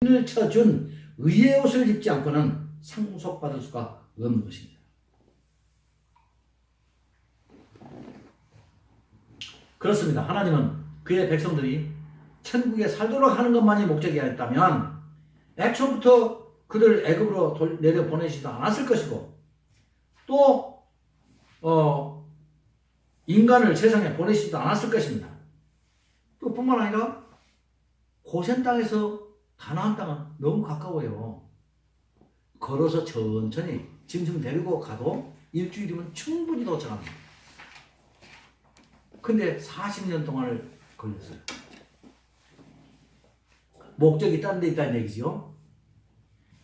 을 쳐준 의의 옷을 입지 않고는 상속받을 수가 없는 것입니다. 그렇습니다. 하나님은 그의 백성들이 천국에 살도록 하는 것만이 목적이 아니었다면 애초부터 그들 애굽으로 내려보내지도 않았을 것이고 또 인간을 세상에 보내지도 않았을 것입니다. 또 뿐만 아니라 고센 땅에서 가나안 땅은 너무 가까워요. 걸어서 천천히 짐승 데리고 가도 일주일이면 충분히 도착합니다. 근데 40년 동안을 걸렸어요. 목적이 딴 데 있다는 얘기죠.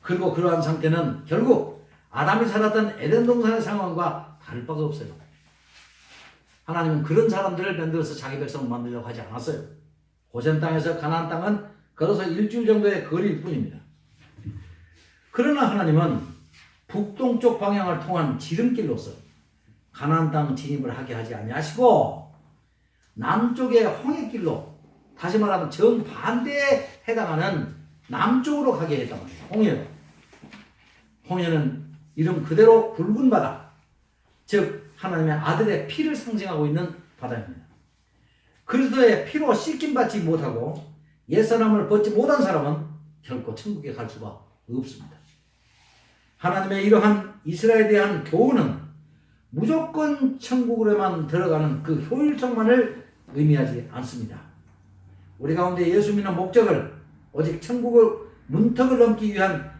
그리고 그러한 상태는 결국 아담이 살았던 에덴 동산의 상황과 다를 바가 없어요. 하나님은 그런 사람들을 만들어서 자기 백성을 만들려고 하지 않았어요. 고센 땅에서 가나안 땅은 걸어서 일주일 정도의 거리일 뿐입니다. 그러나 하나님은 북동쪽 방향을 통한 지름길로서 가나안 땅 진입을 하게 하지 아니하시고 남쪽의 홍해길로, 다시 말하면 정반대에 해당하는 남쪽으로 가게 했단 말이에요. 홍해는 이름 그대로 붉은 바다, 즉 하나님의 아들의 피를 상징하고 있는 바다입니다. 그리스도의 피로 씻김받지 못하고 옛사람을 벗지 못한 사람은 결코 천국에 갈 수가 없습니다. 하나님의 이러한 이스라엘에 대한 교훈은 무조건 천국으로만 들어가는 그 효율성만을 의미하지 않습니다. 우리 가운데 예수 믿는 목적을 오직 천국을 문턱을 넘기 위한,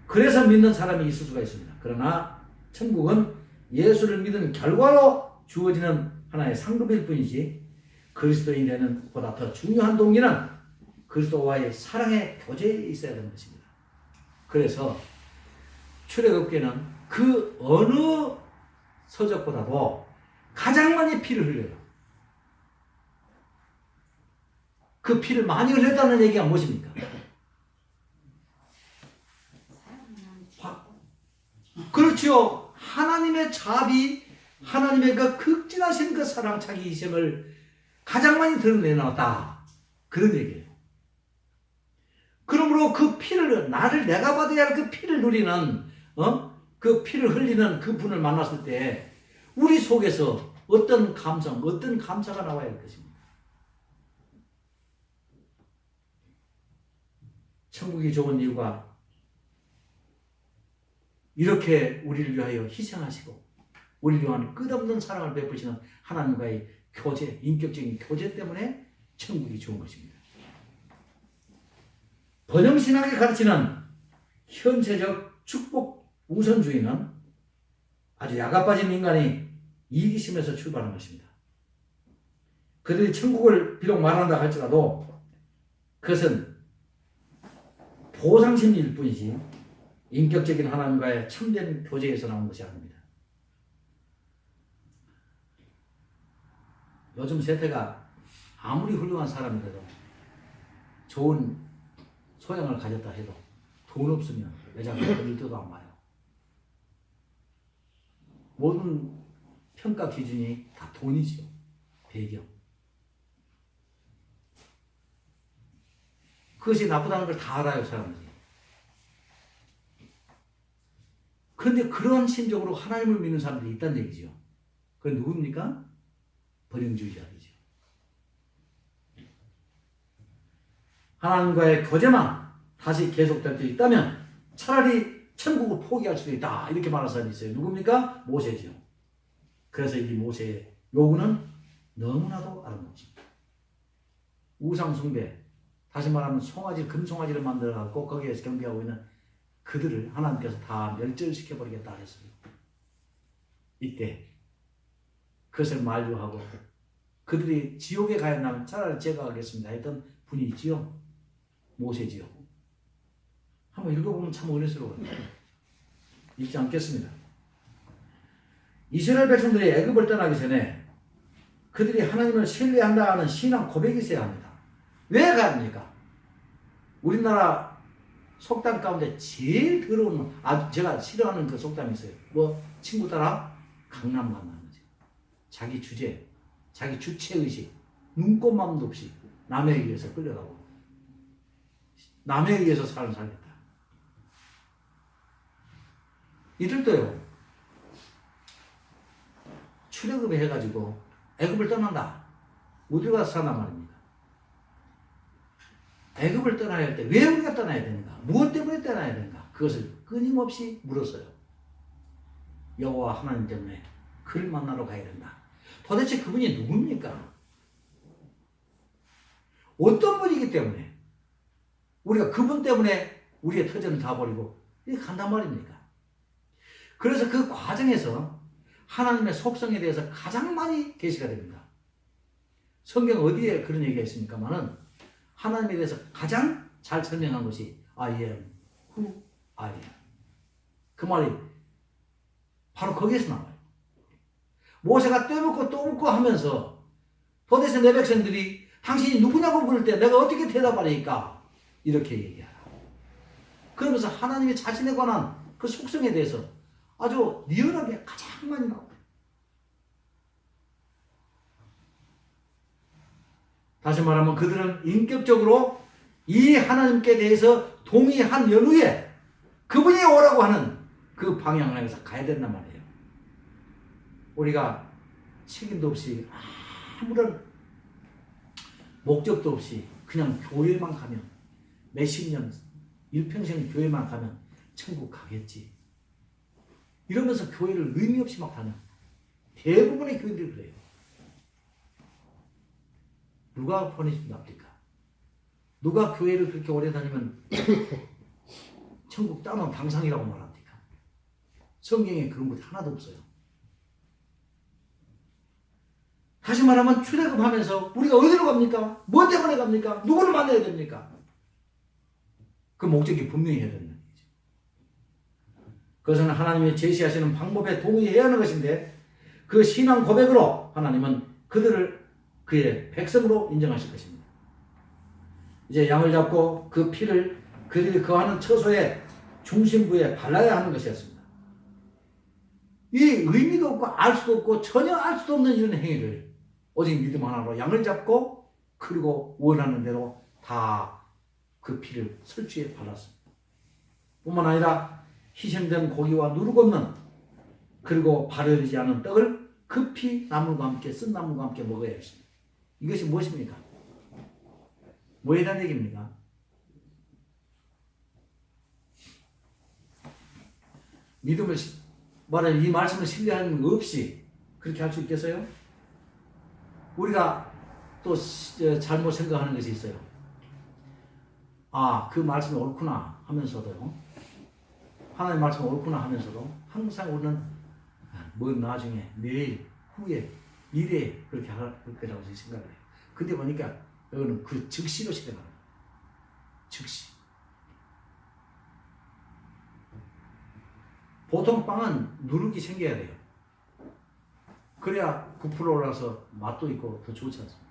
그래서 믿는 사람이 있을 수가 있습니다. 그러나 천국은 예수를 믿은 결과로 주어지는 하나의 상급일 뿐이지 그리스도인에는 보다 더 중요한 동기는 그리스도와의 사랑의 교제에 있어야 되는 것입니다. 그래서 출애굽기는 그 어느 서적보다도 가장 많이 피를 흘려요. 그 피를 많이 흘렸다는 얘기가 무엇입니까? 그렇지요. 하나님의 자비, 하나님의 그 극진하신 그 사랑, 자기 희생을 가장 많이 드러내놨다. 그런 얘기예요. 그러므로 그 피를, 나를 내가 받아야 할 그 피를 누리는, 그 피를 흘리는 그 분을 만났을 때 우리 속에서 어떤 감성, 어떤 감사가 나와야 할 것입니다. 천국이 좋은 이유가 이렇게 우리를 위하여 희생하시고 우리를 위한 끝없는 사랑을 베푸시는 하나님과의 교제, 인격적인 교제 때문에 천국이 좋은 것입니다. 번영신학이 가르치는 현세적 축복 우선주의는 아주 야가 빠진 인간이 이기심에서 출발한 것입니다. 그들이 천국을 비록 말한다 할지라도 그것은 보상심리일 뿐이지 인격적인 하나님과의 참된 교제에서 나온 것이 아닙니다. 요즘 세태가 아무리 훌륭한 사람이라도 좋은 소양을 가졌다 해도 돈 없으면 매장에 걸릴 때도 안 봐요. 모든 평가 기준이 다 돈이죠. 배경. 그것이 나쁘다는 걸 다 알아요, 사람들이. 그런데 그런 심적으로 하나님을 믿는 사람들이 있다는 얘기죠. 그건 누굽니까? 번영주의자들이죠. 하나님과의 교제만 다시 계속될 수 있다면 차라리 천국을 포기할 수도 있다. 이렇게 말하는 사람이 있어요. 누굽니까? 모세죠. 그래서 이 모세의 요구는 너무나도 아름답습니다. 우상숭배, 다시 말하면 송아지, 금송아지를 만들어갖고 거기에서 경배하고 있는 그들을 하나님께서 다 멸절시켜버리겠다 했어요. 이때 그것을 만류하고 그들이 지옥에 가야 한다면 차라리 제가 가겠습니다 했던 분이 있지요. 모세지요. 한번 읽어보면 참 은혜스러워요. 읽지 않겠습니다. 이스라엘 백성들이 애굽을 떠나기 전에 그들이 하나님을 신뢰한다 하는 신앙 고백이 있어야 합니다. 왜 갑니까? 우리나라 속담 가운데 제일 더러운, 제가 싫어하는 그 속담이 있어요. 뭐 친구 따라 강남 간다는 거죠. 자기 주제, 자기 주체의식, 눈꼽만도 없이 남에게 의해서 끌려가고 남에 의해서 삶을 살겠다. 이들도요, 출애굽을 해가지고 애굽을 떠난다. 어디로 가서 산단 말입니다. 애굽을 떠나야 할 때 왜 우리가 떠나야 되는가? 무엇 때문에 떠나야 되는가? 그것을 끊임없이 물었어요. 여호와 하나님 때문에 그를 만나러 가야 된다. 도대체 그분이 누굽니까? 어떤 분이기 때문에 우리가 그분 때문에 우리의 터전을 다 버리고 이렇게 간단 말입니까? 그래서 그 과정에서 하나님의 속성에 대해서 가장 많이 계시가 됩니다. 성경 어디에 그런 얘기가 있습니까만은 하나님에 대해서 가장 잘 설명한 것이 I am who I am. 그 말이 바로 거기에서 나와요. 모세가 또 묻고 또 묻고 하면서 도대체 내 백성들이 당신이 누구냐고 물을 때 내가 어떻게 대답하리까? 이렇게 얘기하라. 그러면서 하나님의 자신에 관한 그 속성에 대해서 아주 리얼하게 가장 많이 나와요. 다시 말하면 그들은 인격적으로 이 하나님께 대해서 동의한 연후에 그분이 오라고 하는 그 방향을 향해서 가야 된단 말이에요. 우리가 책임도 없이 아무런 목적도 없이 그냥 교회만 가면 몇십 년 일평생 교회만 가면 천국 가겠지 이러면서 교회를 의미 없이 막 다녀. 대부분의 교인들이 그래요. 누가 본이 납니까? 누가 교회를 그렇게 오래 다니면 천국 따놓은 당상이라고 말합니까? 성경에 그런 것이 하나도 없어요. 다시 말하면 출애굽하면서 우리가 어디로 갑니까? 뭐 때문에 갑니까? 누구를 만나야 됩니까? 그 목적이 분명히 해야 된다는 거죠. 그것은 하나님이 제시하시는 방법에 동의해야 하는 것인데 그 신앙 고백으로 하나님은 그들을 그의 백성으로 인정하실 것입니다. 이제 양을 잡고 그 피를 그들이 거하는 처소의 중심부에 발라야 하는 것이었습니다. 이 의미도 없고 알 수도 없고 전혀 알 수도 없는 이런 행위를 오직 믿음 하나로 양을 잡고 그리고 원하는 대로 다 그 피를 설주에 발랐습니다. 뿐만 아니라 희생된 고기와 누룩없는 그리고 발효되지 않은 떡을 급히 나물과 함께 쓴 나물과 함께 먹어야 했습니다. 이것이 무엇입니까? 뭐에 대한 얘기입니까? 믿음을 말하는 이 말씀을 신뢰하는 것 없이 그렇게 할 수 있겠어요? 우리가 또 잘못 생각하는 것이 있어요. 아, 그 말씀이 옳구나 하면서도 하나님 말씀이 옳구나 하면서도 항상 우리는 뭐 나중에 내일 후에 미래에 그렇게 할 거라고 생각을 해요. 근데 보니까 여기는 그 즉시로 실행하는 거예요. 즉시. 보통 빵은 누룩이 생겨야 돼요. 그래야 부풀어 올라서 맛도 있고 더 좋지 않습니까?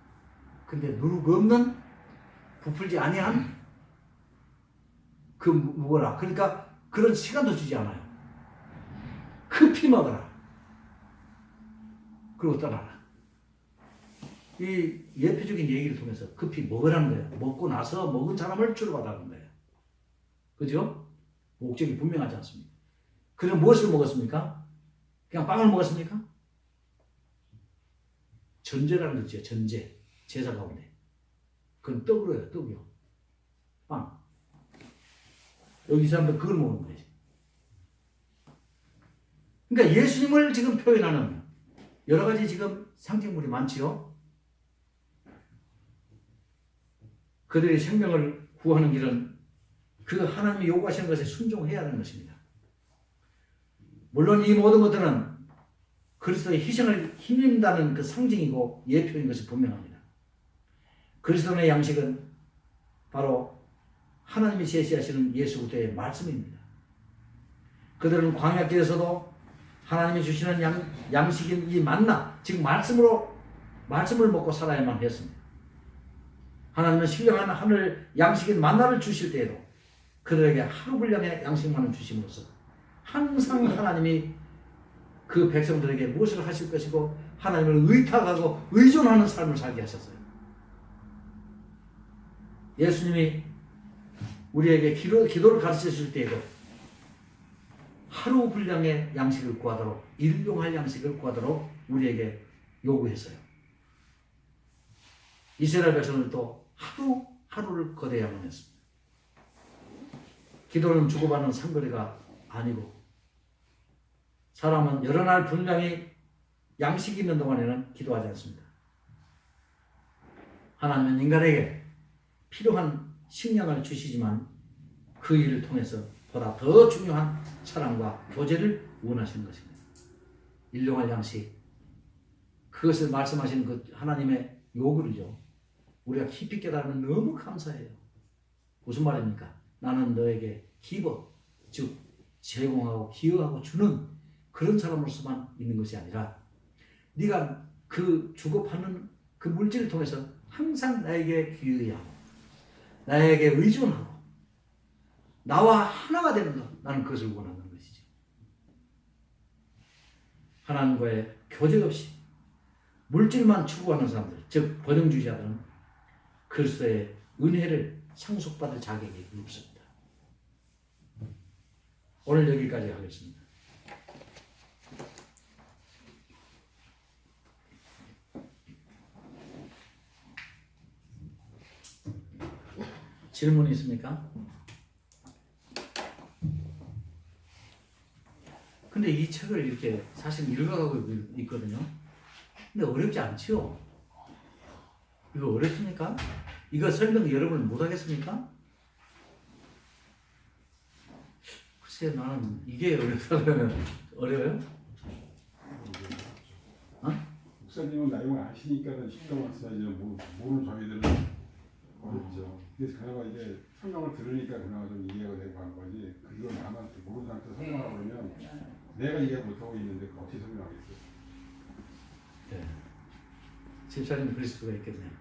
근데 누룩 없는 부풀지 아니한 그 뭐라 그러니까 그런 시간도 주지 않아요. 급히 먹어라. 그리고 떠나라. 이 예표적인 얘기를 통해서 급히 먹으라는 거예요. 먹고 나서 먹은 사람을 주로받아는 거예요. 그죠? 목적이 분명하지 않습니까? 그럼 무엇을 먹었습니까? 그냥 빵을 먹었습니까? 전제라는 거죠. 전제. 제사 가운데. 그건 떡으로 해요. 떡이요. 빵. 여기 사람들 그걸 먹는 거지. 그러니까 예수님을 지금 표현하는 여러 가지 지금 상징물이 많지요. 그들의 생명을 구하는 길은 그 하나님이 요구하시는 것에 순종해야 하는 것입니다. 물론 이 모든 것들은 그리스도의 희생을 힘입는다는 그 상징이고 예표인 것이 분명합니다. 그리스도의 양식은 바로 하나님이 제시하시는 예수 그리스도의 말씀입니다. 그들은 광야길에서도 하나님이 주시는 양식인 이 만나, 즉 말씀을 먹고 살아야만 했습니다. 하나님은 신령한 하늘 양식인 만나를 주실 때에도 그들에게 하루 분량의 양식만을 주심으로써 항상 하나님이 그 백성들에게 무엇을 하실 것이고 하나님을 의탁하고 의존하는 삶을 살게 하셨어요. 예수님이 우리에게 기도를 가르쳐 줄 때에도 하루 분량의 양식을 구하도록, 일용할 양식을 구하도록 우리에게 요구했어요. 이스라엘 백성들도 하루하루를 거둬야만 했습니다. 기도는 주고받는 상거래가 아니고, 사람은 여러 날 분량의 양식이 있는 동안에는 기도하지 않습니다. 하나님은 인간에게 필요한 식량을 주시지만 그 일을 통해서 보다 더 중요한 사랑과 교제를 원하시는 것입니다. 일용할 양식, 그것을 말씀하시는 그 하나님의 요구를요, 우리가 깊이 깨달으면 너무 감사해요. 무슨 말입니까? 나는 너에게 기버, 즉 제공하고 기여하고 주는 그런 사람으로서만 있는 것이 아니라, 네가 그 주고받는 그 물질을 통해서 항상 나에게 기여하고 나에게 의존하고 나와 하나가 되는 것, 나는 그것을 원하는 것이지. 하나님과의 교제 없이 물질만 추구하는 사람들, 즉 번영주의자들은 그리스도의 은혜를 상속받을 자격이 없습니다. 오늘 여기까지 하겠습니다. 질문이 있습니까? 근데 이 책을 이렇게 사실 읽어가고 있거든요. 근데 어렵지 않죠? 이거 어렵습니까? 이거 설명 여러분 못하겠습니까? 글쎄, 나는 이게 어렵다 그러면 어려워요? 목사님은 내용을 아시니까는 쉽게 말씀하시죠. 모르는 저희들은 어렵죠. 그래서 그나마 이제 설명을 들으니까 그나마 좀 이해가 되고 하는 거지. 그걸 남한테 모르는 사람한테 설명하고 그러면 내가 이해 못하고 있는데 어떻게 설명하겠어요? 네. 집사님 그럴 수가 있겠네요.